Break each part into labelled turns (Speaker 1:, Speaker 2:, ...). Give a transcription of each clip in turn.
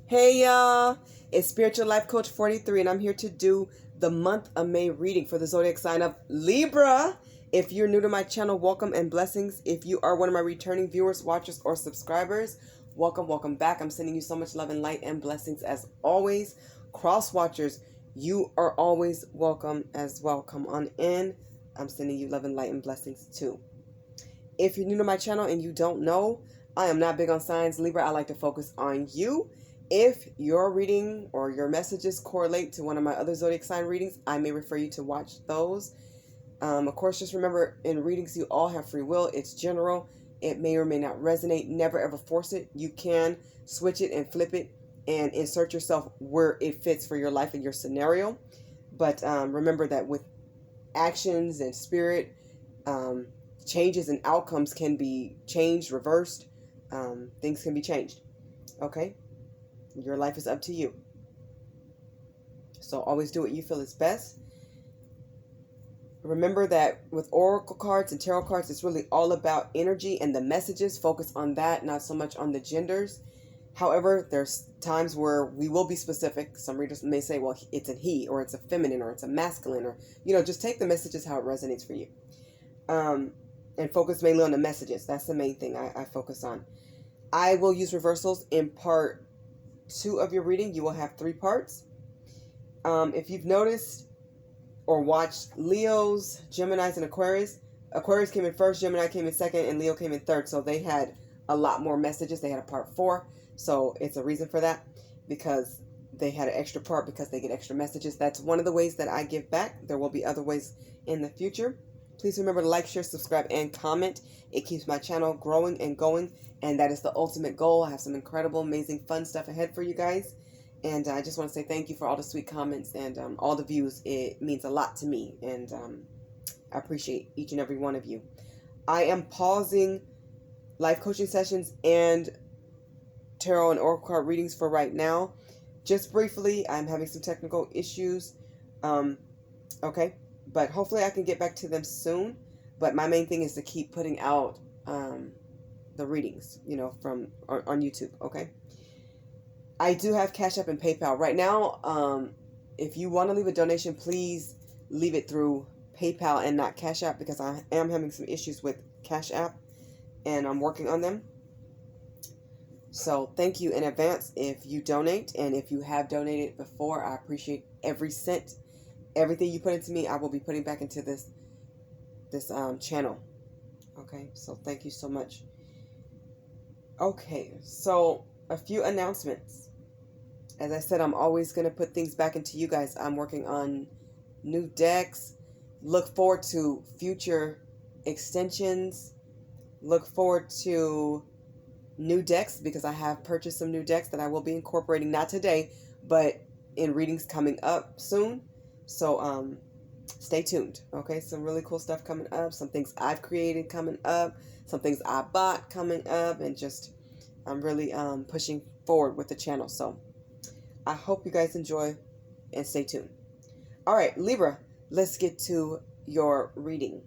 Speaker 1: Hey y'all, it's Spiritual Life Coach 43 and I'm here to do the month of May reading for the zodiac sign of Libra. If you're new to my channel, welcome and blessings. If you are one of my returning viewers, watchers, or subscribers, welcome back. I'm sending you so much love and light and blessings as always. Cross watchers, you are always welcome as well. Come on in. I'm sending you love and light and blessings too. If you're new to my channel and you don't know, I am not big on signs, Libra. I like to focus on you. If your reading or your messages correlate to one of my other zodiac sign readings, I may refer you to watch those. Of course, just remember, in readings, you all have free will. It's general. It may or may not resonate. Never ever force it. You can switch it and flip it and insert yourself where it fits for your life and your scenario. But remember that with actions and spirit, changes and outcomes can be changed, reversed. Things can be changed. Okay? Your life is up to you. So always do what you feel is best. Remember that with oracle cards and tarot cards, it's really all about energy and the messages. Focus on that, not so much on the genders. However, there's times where we will be specific. Some readers may say, well, it's a he, or it's a feminine, or it's a masculine, or, just take the messages how it resonates for you. And focus mainly on the messages. That's the main thing I focus on. I will use reversals in part 2 of your reading. You will have 3 parts. If you've noticed or watched Leos, Geminis, and Aquarius came in first, Gemini came in second, and Leo came in third. So they had a lot more messages. They had a part 4. So it's a reason for that, because they had an extra part, because they get extra messages. That's one of the ways that I give back. There will be other ways in the future. Please remember to like, share, subscribe, and comment. It keeps my channel growing and going, and that is the ultimate goal. I have some incredible, amazing, fun stuff ahead for you guys. And I just want to say thank you for all the sweet comments and all the views. It means a lot to me, and I appreciate each and every one of you. I am pausing life coaching sessions and tarot and oracle card readings for right now. Just briefly, I'm having some technical issues. Okay. But hopefully I can get back to them soon. But my main thing is to keep putting out the readings, from on YouTube, okay? I do have Cash App and PayPal. Right now, if you want to leave a donation, please leave it through PayPal and not Cash App, because I am having some issues with Cash App, and I'm working on them. So thank you in advance if you donate, and if you have donated before, I appreciate every cent. Everything you put into me, I will be putting back into this channel. Okay, so thank you so much. Okay, so a few announcements. As I said, I'm always going to put things back into you guys. I'm working on new decks. Look forward to future extensions. Look forward to new decks, because I have purchased some new decks that I will be incorporating, not today, but in readings coming up soon. So stay tuned. Okay, some really cool stuff coming up, some things I've created coming up, some things I bought coming up, and just I'm really pushing forward with the channel. So I hope you guys enjoy and stay tuned. All right, Libra, let's get to your reading.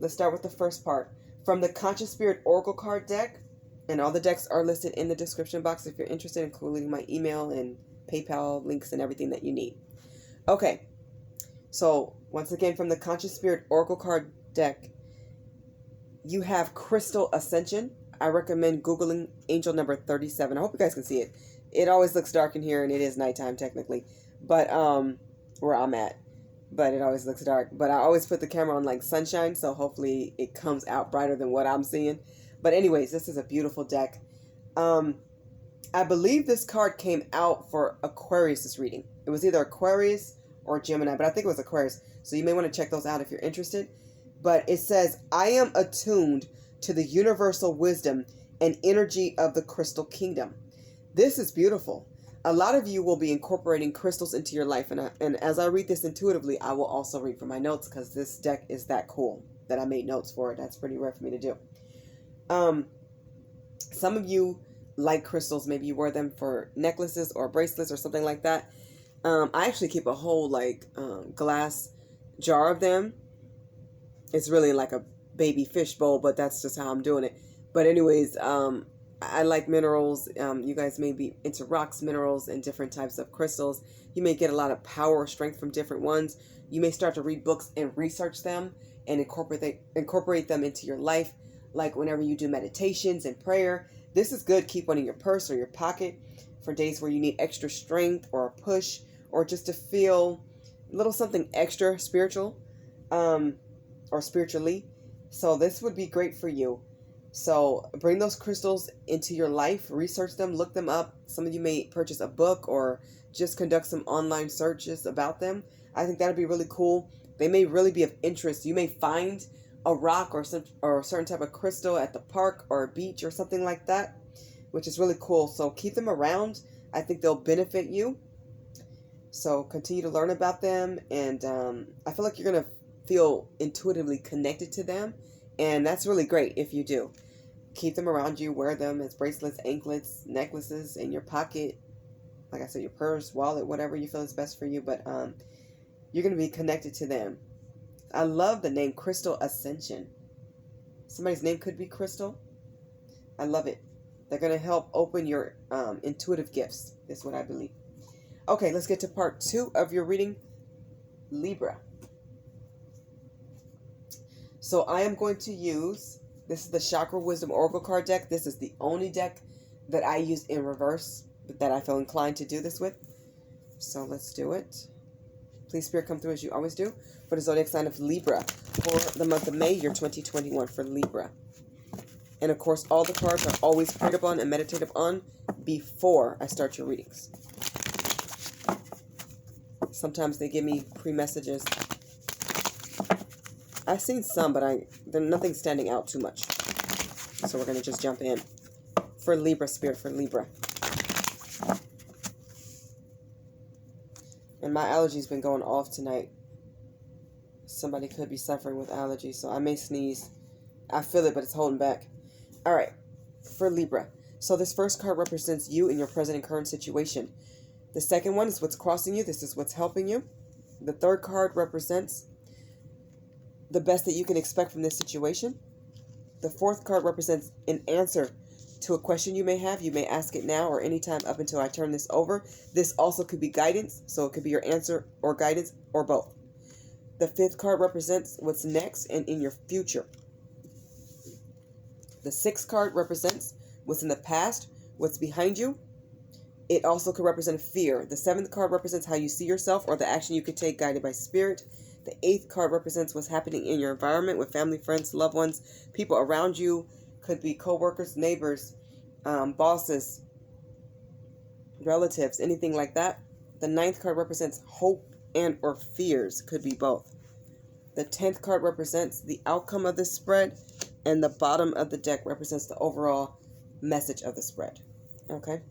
Speaker 1: Let's start with the first part from the Conscious Spirit Oracle card deck, and all the decks are listed in the description box if you're interested, including my email and PayPal links and everything that you need. Okay, so once again, from the Conscious Spirit Oracle card deck, you have Crystal Ascension. I recommend Googling angel number 37. I hope you guys can see it. It always looks dark in here, and it is nighttime technically, but where I'm at. But it always looks dark. But I always put the camera on like sunshine, so hopefully it comes out brighter than what I'm seeing. But anyways, this is a beautiful deck. I believe this card came out for Aquarius' reading. It was either Aquarius or Gemini, but I think it was Aquarius. So you may want to check those out if you're interested. But it says, I am attuned to the universal wisdom and energy of the crystal kingdom. This is beautiful. A lot of you will be incorporating crystals into your life. And as I read this intuitively, I will also read from my notes, because this deck is that cool that I made notes for it. That's pretty rare for me to do. Some of you like crystals. Maybe you wear them for necklaces or bracelets or something like that. I actually keep a whole glass jar of them. It's really like a baby fish bowl, but that's just how I'm doing it. But anyways, I like minerals. You guys may be into rocks, minerals, and different types of crystals. You may get a lot of power or strength from different ones. You may start to read books and research them and incorporate them into your life. Like whenever you do meditations and prayer, this is good. Keep one in your purse or your pocket for days where you need extra strength or a push, or just to feel a little something extra spiritual, or spiritually. So this would be great for you. So bring those crystals into your life, research them, look them up. Some of you may purchase a book or just conduct some online searches about them. I think that would be really cool. They may really be of interest. You may find a rock or a certain type of crystal at the park or a beach or something like that, which is really cool. So keep them around. I think they'll benefit you. So continue to learn about them, and I feel like you're going to feel intuitively connected to them, and that's really great if you do. Keep them around you, wear them as bracelets, anklets, necklaces, in your pocket, like I said, your purse, wallet, whatever you feel is best for you, but you're going to be connected to them. I love the name Crystal Ascension. Somebody's name could be Crystal. I love it. They're going to help open your intuitive gifts, is what I believe. Okay, let's get to part 2 of your reading, Libra. So I am going to use, this is the Chakra Wisdom Oracle card deck. This is the only deck that I use in reverse, but that I feel inclined to do this with. So let's do it. Please, Spirit, come through as you always do. For the zodiac sign of Libra for the month of May, year 2021 for Libra. And of course, all the cards are always prayed upon and meditated on before I start your readings. Sometimes they give me pre-messages. I've seen some, but there's nothing standing out too much. So we're going to just jump in. For Libra, Spirit, for Libra. And my allergy's been going off tonight. Somebody could be suffering with allergies, so I may sneeze. I feel it, but it's holding back. All right, for Libra. So this first card represents you in your present and current situation. The second one is what's crossing you. This is what's helping you. The third card represents the best that you can expect from this situation. The fourth card represents an answer to a question you may have. You may ask it now or anytime up until I turn this over. This also could be guidance, so it could be your answer or guidance or both. The fifth card represents what's next and in your future. The sixth card represents what's in the past, what's behind you. It also could represent fear. The seventh card represents how you see yourself or the action you could take guided by spirit. The eighth card represents what's happening in your environment with family, friends, loved ones, people around you. Could be co-workers, neighbors, bosses, relatives, anything like that. The ninth card represents hope and or fears. Could be both. The 10th card represents the outcome of the spread. And the bottom of the deck represents the overall message of the spread. Okay.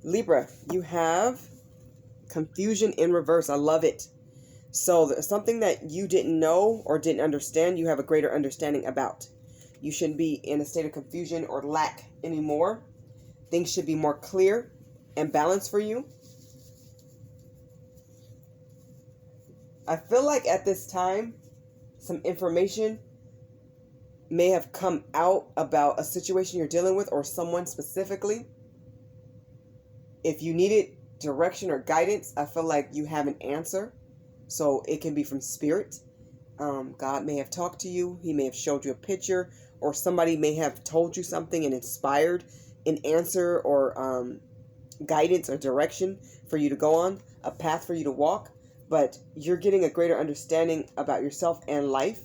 Speaker 1: Libra, you have confusion in reverse. I love it. So something that you didn't know or didn't understand, you have a greater understanding about. You shouldn't be in a state of confusion or lack anymore. Things should be more clear and balanced for you. I feel like at this time, some information may have come out about a situation you're dealing with or someone specifically. If you needed direction or guidance, I feel like you have an answer. So it can be from spirit. God may have talked to you. He may have showed you a picture, or somebody may have told you something and inspired an answer or guidance or direction for you to go on, a path for you to walk. But you're getting a greater understanding about yourself and life.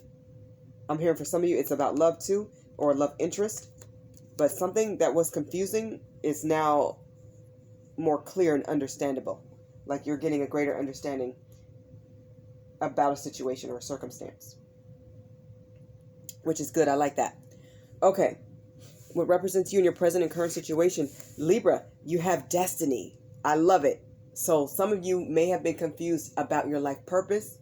Speaker 1: I'm hearing for some of you, it's about love too, or love interest. But something that was confusing is now more clear and understandable. Like you're getting a greater understanding about a situation or a circumstance, which is good. I like that. Okay. What represents you in your present and current situation? Libra, you have destiny. I love it. So some of you may have been confused about your life purpose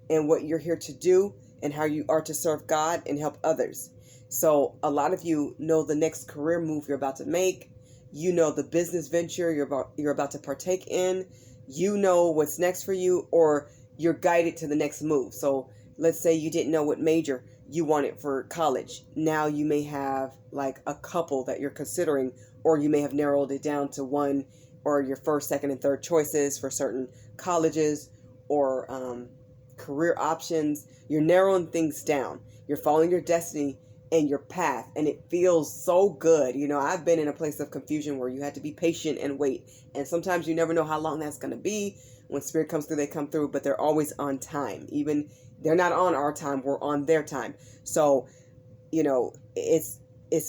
Speaker 1: and what you're here to do and how you are to serve God and help others. So a lot of you know the next career move you're about to make. You know the business venture you're about to partake in. You know what's next for you, or you're guided to the next move. So let's say you didn't know what major. you wanted for college. Now you may have like a couple that you're considering, or you may have narrowed it down to one or your first, second, and third choices for certain colleges or career options. You're narrowing things down. You're following your destiny and your path, and it feels so good. You know, I've been in a place of confusion where you had to be patient and wait, and sometimes you never know how long that's going to be. When spirit comes through, they come through, but they're always on time. Even they're not on our time, we're on their time. So, you know, it's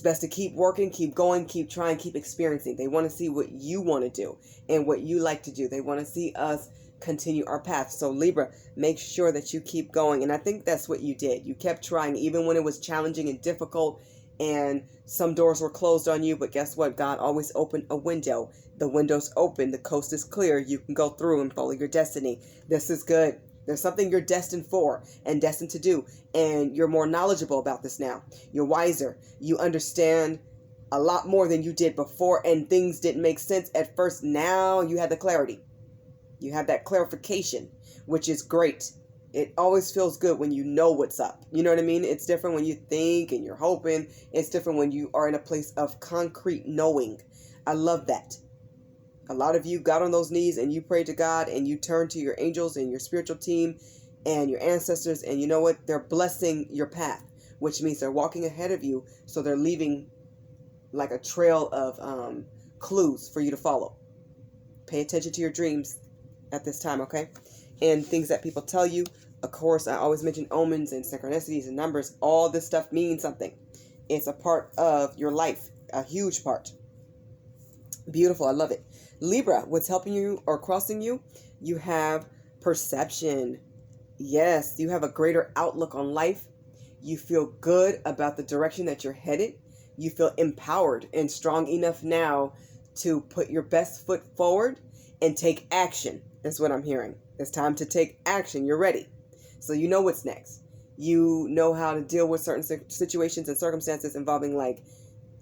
Speaker 1: best to keep working, keep going, keep trying, keep experiencing. They want to see what you want to do and what you like to do. They want to see us continue our path. So Libra, make sure that you keep going. And I think that's what you did. You kept trying even when it was challenging and difficult and some doors were closed on you. But guess what? God always opened a window. The window's open. The coast is clear. You can go through and follow your destiny. This is good. There's something you're destined for and destined to do. And you're more knowledgeable about this now. You're wiser. You understand a lot more than you did before, and things didn't make sense at first. Now you have the clarity. You have that clarification, which is great. It always feels good when you know what's up. You know what I mean? It's different when you think and you're hoping. It's different when you are in a place of concrete knowing. I love that. A lot of you got on those knees and you prayed to God and you turned to your angels and your spiritual team and your ancestors, and you know what? They're blessing your path, which means they're walking ahead of you. So they're leaving like a trail of clues for you to follow. Pay attention to your dreams at this time, okay? And things that people tell you. Of course, I always mention omens and synchronicities and numbers. All this stuff means something. It's a part of your life, a huge part. Beautiful, I love it. Libra, what's helping you or crossing you? You have perception. Yes, you have a greater outlook on life. You feel good about the direction that you're headed. You feel empowered and strong enough now to put your best foot forward and take action. That's what I'm hearing. It's time to take action. You're ready. So you know what's next. You know how to deal with certain situations and circumstances involving like,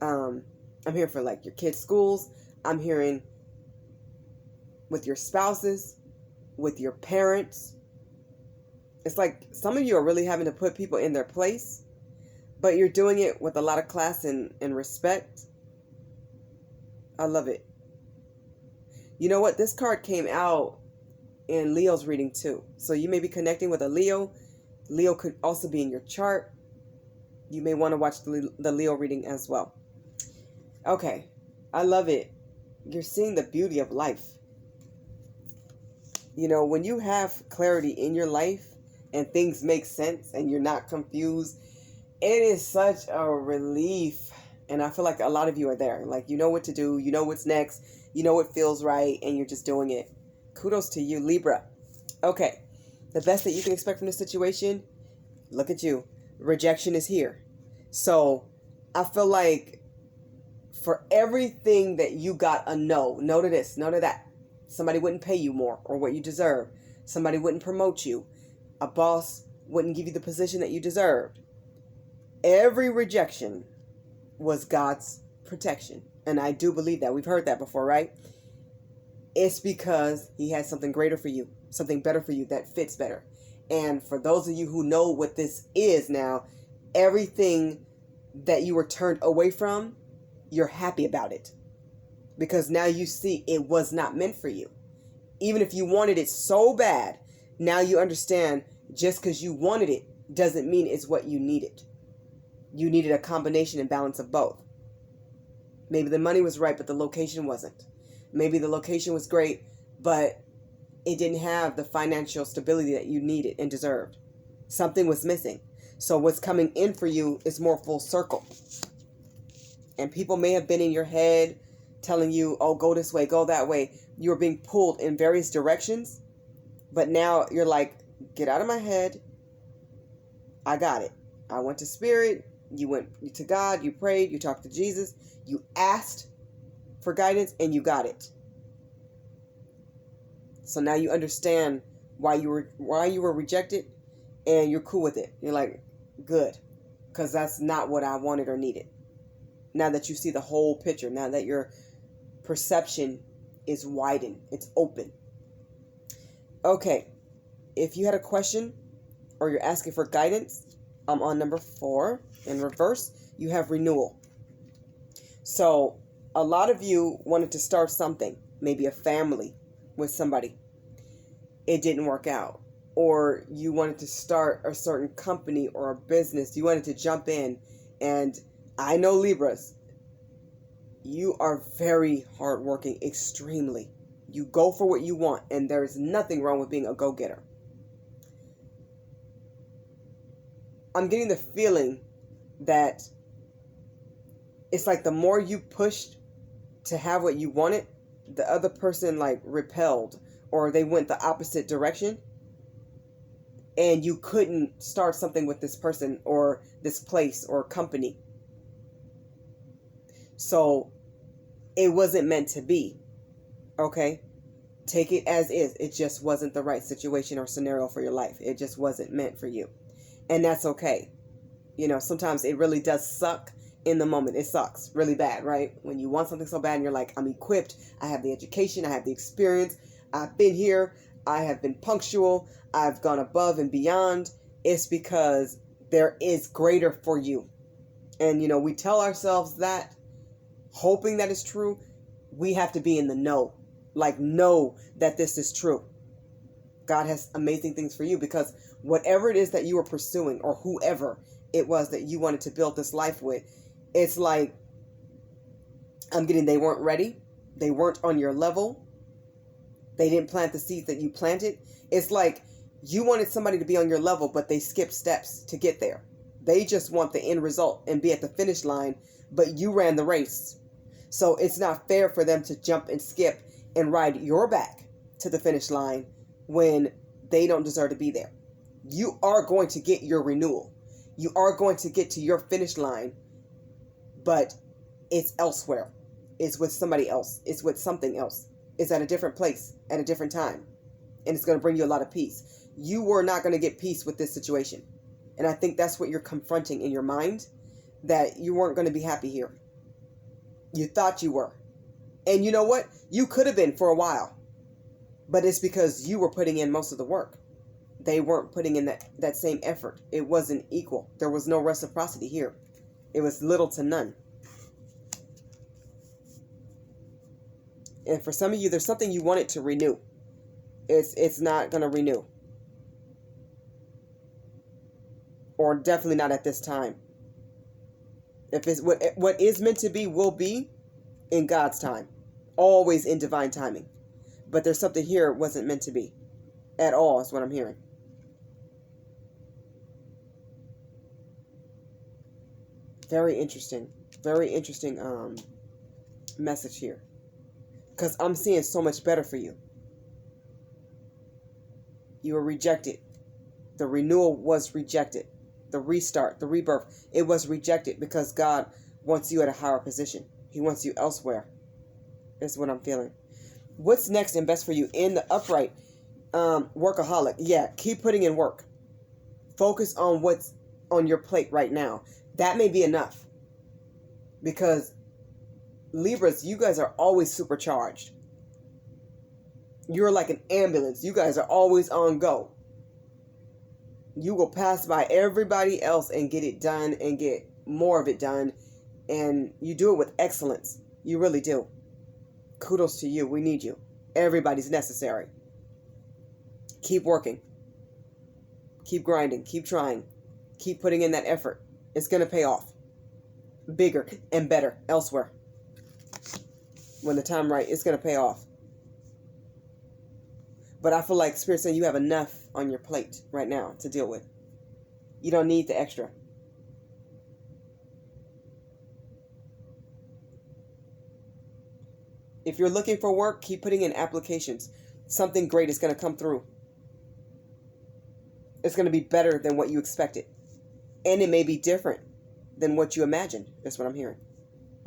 Speaker 1: I'm here for like your kids' schools. I'm hearing with your spouses, with your parents. It's like some of you are really having to put people in their place, but you're doing it with a lot of class and respect. I love it. You know what? This card came out in Leo's reading too. So you may be connecting with a Leo. Leo could also be in your chart. You may want to watch the Leo reading as well. Okay. I love it. You're seeing the beauty of life. You know, when you have clarity in your life and things make sense and you're not confused, it is such a relief. And I feel like a lot of you are there. Like, you know what to do. You know what's next. You know what feels right. And you're just doing it. Kudos to you, Libra. Okay. The best that you can expect from this situation, look at you. Rejection is here. So I feel like for everything that you got a no to this, no to that. Somebody wouldn't pay you more or what you deserve. Somebody wouldn't promote you. A boss wouldn't give you the position that you deserved. Every rejection was God's protection. And I do believe that. We've heard that before, right? It's because he has something greater for you, something better for you that fits better. And for those of you who know what this is now, everything that you were turned away from, you're happy about it. Because now you see it was not meant for you. Even if you wanted it so bad, now you understand just because you wanted it doesn't mean it's what you needed. You needed a combination and balance of both. Maybe the money was right, but the location wasn't. Maybe the location was great, but it didn't have the financial stability that you needed and deserved. Something was missing. So what's coming in for you is more full circle. And people may have been in your head telling you, oh, go this way, go that way. You were being pulled in various directions. But now you're like, get out of my head. I got it. I went to spirit. You went to God. You prayed. You talked to Jesus. You asked for guidance and you got it. So now you understand why you were rejected and you're cool with it. You're like, good. Because that's not what I wanted or needed. Now that you see the whole picture, now that your perception is widened, it's open. Okay, if you had a question or you're asking for guidance On number 4, in reverse, you have renewal. So a lot of you wanted to start something, maybe a family with somebody. It didn't work out. Or you wanted to start a certain company or a business. You wanted to jump in. And I know Libras, you are very hardworking, extremely. You go for what you want, and there is nothing wrong with being a go-getter. I'm getting the feeling that it's like the more you pushed to have what you wanted, the other person like repelled, or they went the opposite direction, and you couldn't start something with this person or this place or company. So it wasn't meant to be. Okay? Take it as is. It just wasn't the right situation or scenario for your life. It just wasn't meant for you. And that's okay. You know, sometimes it really does suck in the moment. It sucks really bad, right? When you want something so bad and you're like, I'm equipped. I have the education. I have the experience. I've been here. I have been punctual. I've gone above and beyond. It's because there is greater for you. And, you know, we tell ourselves that, hoping that it's true. We have to be in the know. Like, know that this is true. God has amazing things for you, because whatever it is that you were pursuing, or whoever it was that you wanted to build this life with, it's like, they weren't ready. They weren't on your level. They didn't plant the seeds that you planted. It's like you wanted somebody to be on your level, but they skipped steps to get there. They just want the end result and be at the finish line, but you ran the race. So it's not fair for them to jump and skip and ride your back to the finish line when they don't deserve to be there. You are going to get your renewal. You are going to get to your finish line, but it's elsewhere. It's with somebody else. It's with something else. It's at a different place, at a different time. And it's going to bring you a lot of peace. You were not going to get peace with this situation. And I think that's what you're confronting in your mind, that you weren't going to be happy here. You thought you were. And you know what? You could have been for a while. But it's because you were putting in most of the work. They weren't putting in that same effort. It wasn't equal. There was no reciprocity here. It was little to none. And for some of you, there's something you wanted to renew. It's not going to renew. Or definitely not at this time. If it's what is meant to be will be in God's time. Always in divine timing. But there's something here it wasn't meant to be. At all is what I'm hearing. Very interesting. Very interesting message here. Because I'm seeing so much better for you. You were rejected. The renewal was rejected. The restart, the rebirth, it was rejected because God wants you at a higher position. He wants you elsewhere. That's what I'm feeling. What's next and best for you? In the upright, workaholic. Yeah, keep putting in work. Focus on what's on your plate right now. That may be enough. Because Libras, you guys are always supercharged. You're like an ambulance. You guys are always on go. You will pass by everybody else and get it done and get more of it done. And you do it with excellence. You really do. Kudos to you. We need you. Everybody's necessary. Keep working. Keep grinding. Keep trying. Keep putting in that effort. It's going to pay off. Bigger and better elsewhere. When the time right, it's going to pay off. But I feel like Spirit saying you have enough on your plate right now to deal with. You don't need the extra. If you're looking for work, keep putting in applications. Something great is going to come through. It's going to be better than what you expected. And it may be different than what you imagined. That's what I'm hearing.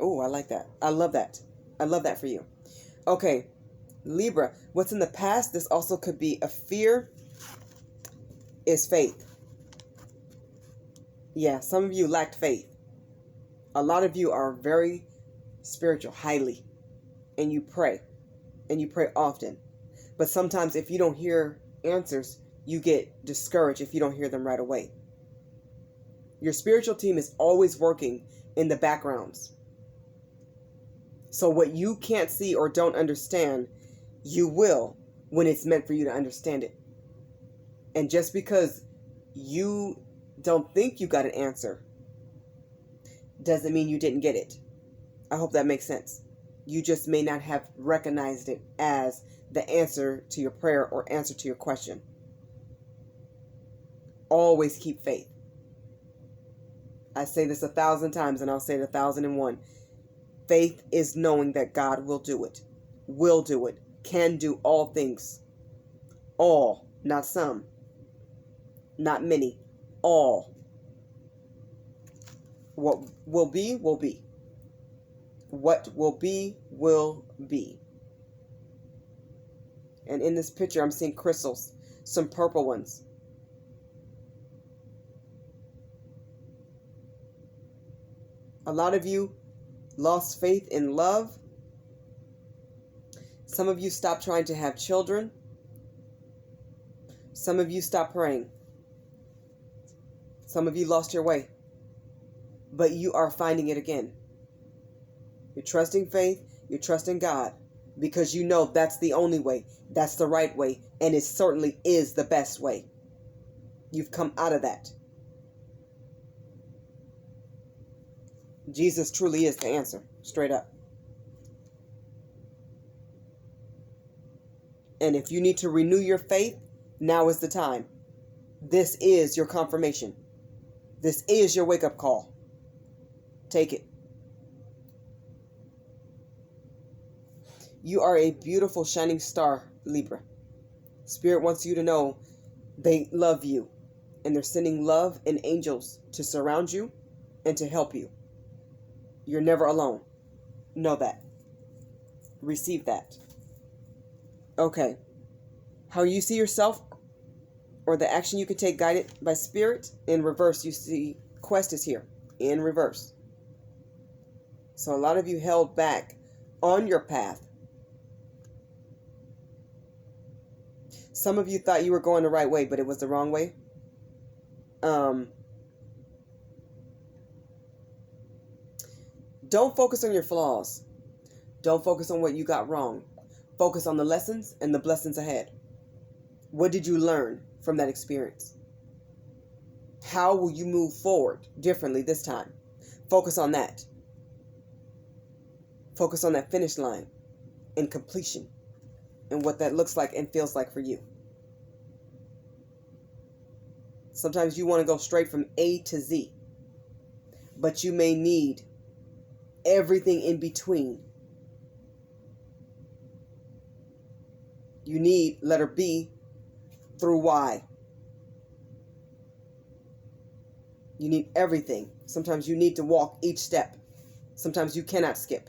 Speaker 1: Oh, I like that. I love that. I love that for you. Okay. Libra, what's in the past, this also could be a fear, is faith. Yeah, some of you lacked faith. A lot of you are very spiritual, highly, and you pray often. But sometimes if you don't hear answers, you get discouraged if you don't hear them right away. Your spiritual team is always working in the backgrounds. So what you can't see or don't understand, you will when it's meant for you to understand it. And just because you don't think you got an answer doesn't mean you didn't get it. I hope that makes sense. You just may not have recognized it as the answer to your prayer or answer to your question. Always keep faith. I say this 1,000 times and I'll say it 1,001. Faith is knowing that God will do it, can do all things. All, not some, not many, all. What will be, will be. What will be, will be. And in this picture, I'm seeing crystals, some purple ones. A lot of you lost faith in love. Some of you stopped trying to have children. Some of you stopped praying. Some of you lost your way. But you are finding it again. You're trusting faith. You're trusting God. Because you know that's the only way. That's the right way. And it certainly is the best way. You've come out of that. Jesus truly is the answer. Straight up. And if you need to renew your faith, now is the time. This is your confirmation. This is your wake-up call. Take it. You are a beautiful shining star, Libra. Spirit wants you to know they love you. And they're sending love and angels to surround you and to help you. You're never alone. Know that. Receive that. Okay. How you see yourself or the action you could take guided by spirit, in reverse, you see quest is here. In reverse. So a lot of you held back on your path. Some of you thought you were going the right way, but it was the wrong way. Don't focus on your flaws. Don't focus on what you got wrong. Focus on the lessons and the blessings ahead. What did you learn from that experience? How will you move forward differently this time? Focus on that. Focus on that finish line and completion and what that looks like and feels like for you. Sometimes you want to go straight from A to Z, but you may need everything in between. You need letter B through Y. You need everything. Sometimes you need to walk each step. Sometimes you cannot skip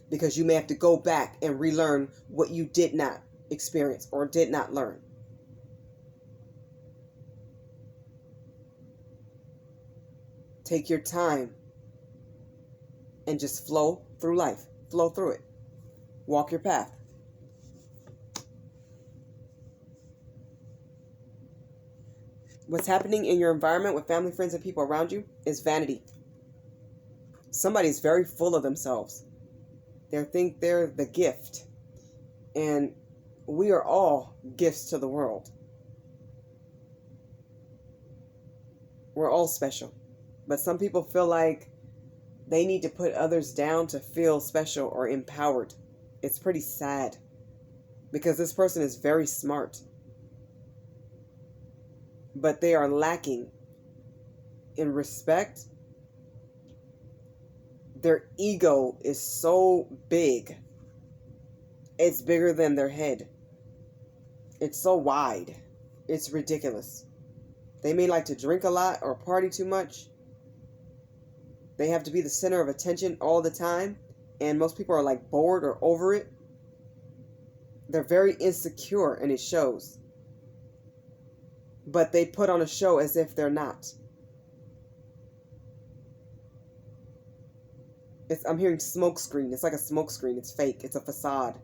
Speaker 1: because you may have to go back and relearn what you did not experience or did not learn. Take your time and just flow through life. Flow through it. Walk your path. What's happening in your environment with family, friends, and people around you is vanity. Somebody's very full of themselves. They think they're the gift. And we are all gifts to the world. We're all special. But some people feel like they need to put others down to feel special or empowered. It's pretty sad. Because this person is very smart. But they are lacking in respect. Their ego is so big. It's bigger than their head. It's so wide. It's ridiculous. They may like to drink a lot or party too much. They have to be the center of attention all the time. And most people are like bored or over it. They're very insecure and it shows. But they put on a show as if they're not. I'm hearing smoke screen. It's like a smoke screen. It's fake. It's a facade.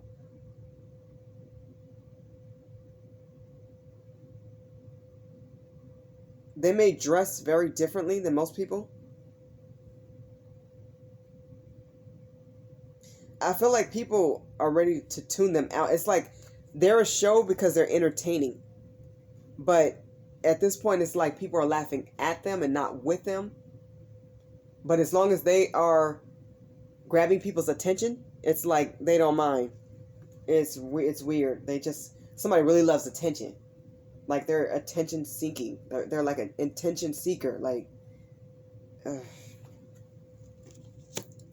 Speaker 1: They may dress very differently than most people. I feel like people are ready to tune them out. It's like they're a show because they're entertaining. But at this point, it's like people are laughing at them and not with them. But as long as they are grabbing people's attention, it's like they don't mind. It's weird. Somebody really loves attention. Like they're attention seeking. They're like an attention seeker. Like,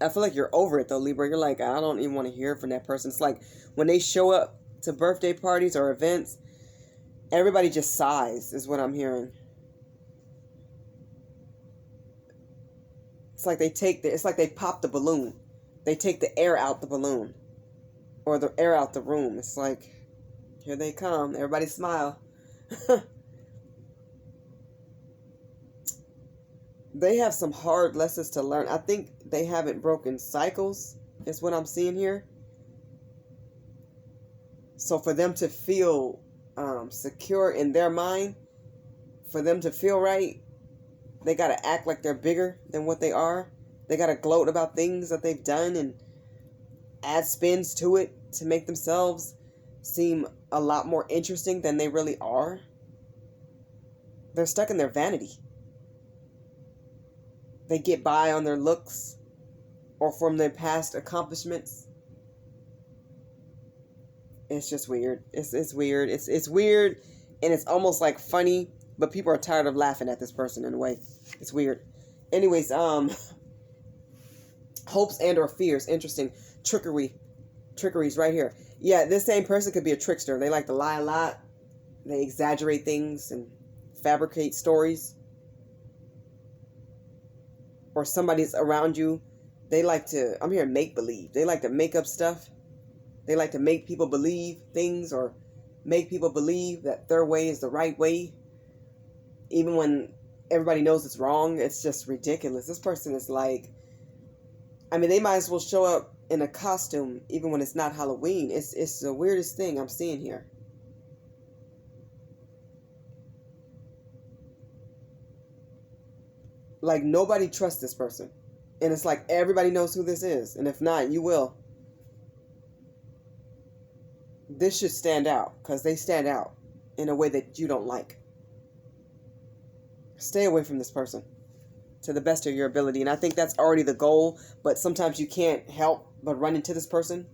Speaker 1: I feel like you're over it though, Libra. You're like, I don't even want to hear from that person. It's like when they show up to birthday parties or events, everybody just sighs, is what I'm hearing. It's like they pop the balloon. They take the air out the balloon. Or the air out the room. It's like, here they come. Everybody smile. They have some hard lessons to learn. I think they haven't broken cycles, is what I'm seeing here. So for them to feel secure in their mind, for them to feel right, they got to act like they're bigger than what they are. They got to gloat about things that they've done and add spins to it to make themselves seem a lot more interesting than they really are. They're stuck in their vanity. They get by on their looks or from their past accomplishments. It's just weird. It's weird. It's weird, and it's almost like funny, but people are tired of laughing at this person in a way. It's weird. Anyways, hopes and or fears. Interesting. Trickery's right here. Yeah, this same person could be a trickster. They like to lie a lot. They exaggerate things and fabricate stories. Or somebody's around you. They like to, I'm hearing make believe. They like to make up stuff. They like to make people believe things or make people believe that their way is the right way. Even when everybody knows it's wrong. It's just ridiculous. This person is like, I mean, they might as well show up in a costume even when it's not Halloween. It's the weirdest thing I'm seeing here. Like nobody trusts this person. And it's like everybody knows who this is. And if not, you will. This should stand out because they stand out in a way that you don't like. Stay away from this person to the best of your ability. And I think that's already the goal, but sometimes you can't help but run into this person.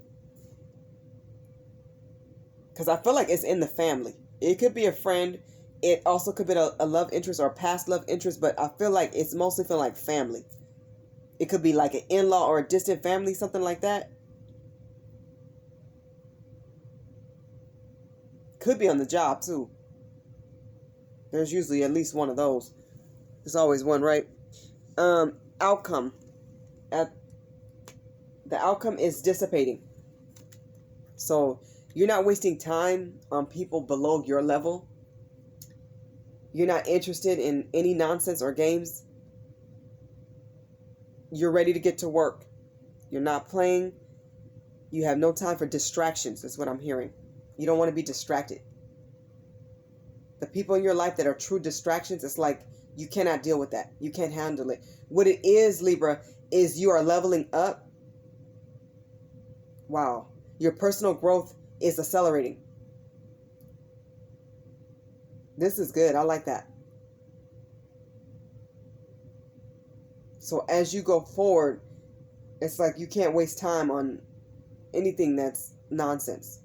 Speaker 1: Because I feel like it's in the family. It could be a friend. It also could be a love interest or a past love interest, but I feel like it's mostly feel like family. It could be like an in-law or a distant family, something like that. Could be on the job too. There's usually at least one of those. There's always one, right? Outcome. The outcome is dissipating. So you're not wasting time on people below your level. You're not interested in any nonsense or games. You're ready to get to work. You're not playing. You have no time for distractions, is what I'm hearing. You don't want to be distracted. The people in your life that are true distractions, it's like you cannot deal with that. You can't handle it. What it is, Libra, is you are leveling up. Wow. Your personal growth is accelerating. This is good. I like that. So as you go forward, it's like you can't waste time on anything that's nonsense.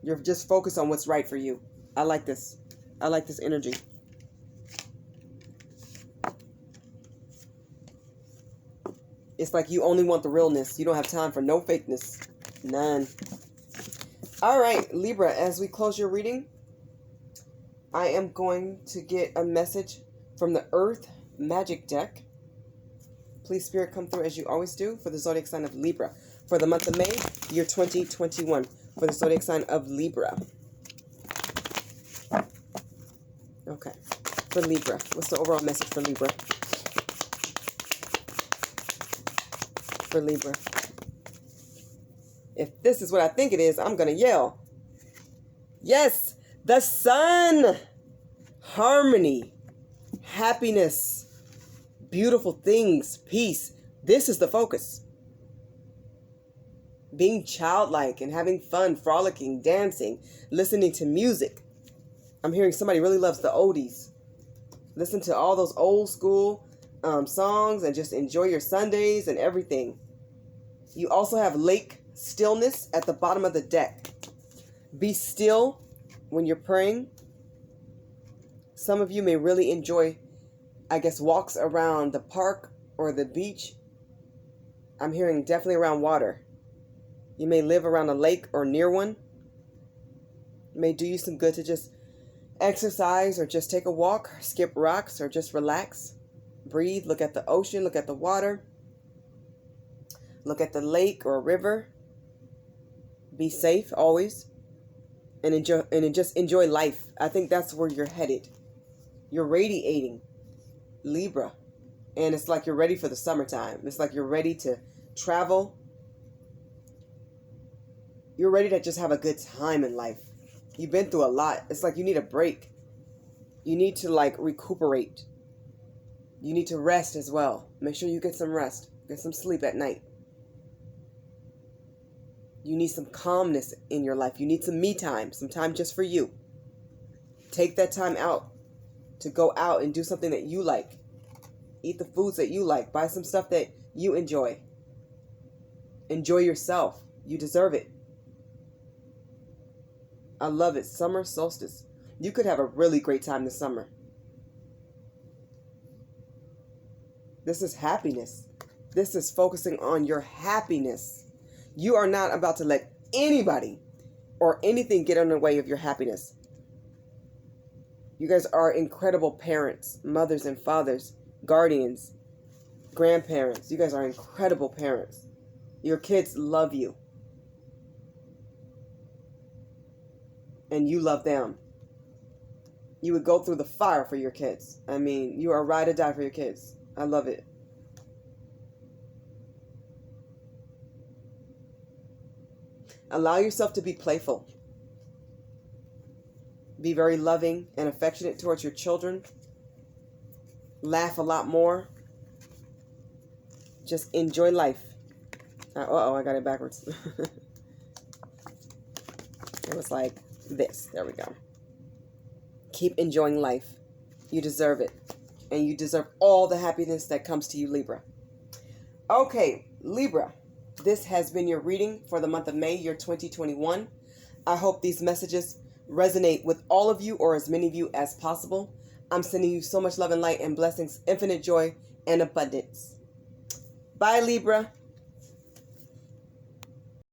Speaker 1: You're just focused on what's right for you. I like this. I like this energy. It's like you only want the realness. You don't have time for no fakeness. None. All right, Libra, as we close your reading, I am going to get a message from the Earth Magic deck. Please, Spirit, come through as you always do for the zodiac sign of Libra for the month of May, year 2021, for the zodiac sign of Libra. Okay, for Libra. What's the overall message for Libra? For Libra. If this is what I think it is, I'm going to yell. Yes, the sun. Harmony, happiness, beautiful things, peace. This is the focus. Being childlike and having fun, frolicking, dancing, listening to music. I'm hearing somebody really loves the oldies. Listen to all those old school songs and just enjoy your Sundays and everything. You also have lake stillness at the bottom of the deck. Be still when you're praying. Some of you may really enjoy, I guess, walks around the park or the beach. I'm hearing definitely around water. You may live around a lake or near one. It may do you some good to just exercise or just take a walk, skip rocks, or just relax. Breathe, look at the ocean, look at the water. Look at the lake or river. Be safe always. And just enjoy life. I think that's where you're headed. You're radiating, Libra. And it's like you're ready for the summertime. It's like you're ready to travel. You're ready to just have a good time in life. You've been through a lot. It's like you need a break. You need to recuperate. You need to rest as well. Make sure you get some rest. Get some sleep at night. You need some calmness in your life. You need some me time. Some time just for you. Take that time out to go out and do something that you like. Eat the foods that you like. Buy some stuff that you enjoy. Enjoy yourself. You deserve it. I love it. Summer solstice. You could have a really great time this summer. This is happiness. This is focusing on your happiness. You are not about to let anybody or anything get in the way of your happiness. You guys are incredible parents, mothers and fathers, guardians, grandparents. You guys are incredible parents. Your kids love you. And you love them. You would go through the fire for your kids. I mean, you are ride or die for your kids. I love it. Allow yourself to be playful. Be very loving and affectionate towards your children. Laugh a lot more. Just enjoy life. Uh-oh, I got it backwards. It was like this. There we go. Keep enjoying life. You deserve it. And you deserve all the happiness that comes to you, Libra. Okay, Libra. This has been your reading for the month of May, year 2021. I hope these messages resonate with all of you or as many of you as possible. I'm sending you so much love and light and blessings, infinite joy and abundance. Bye, Libra.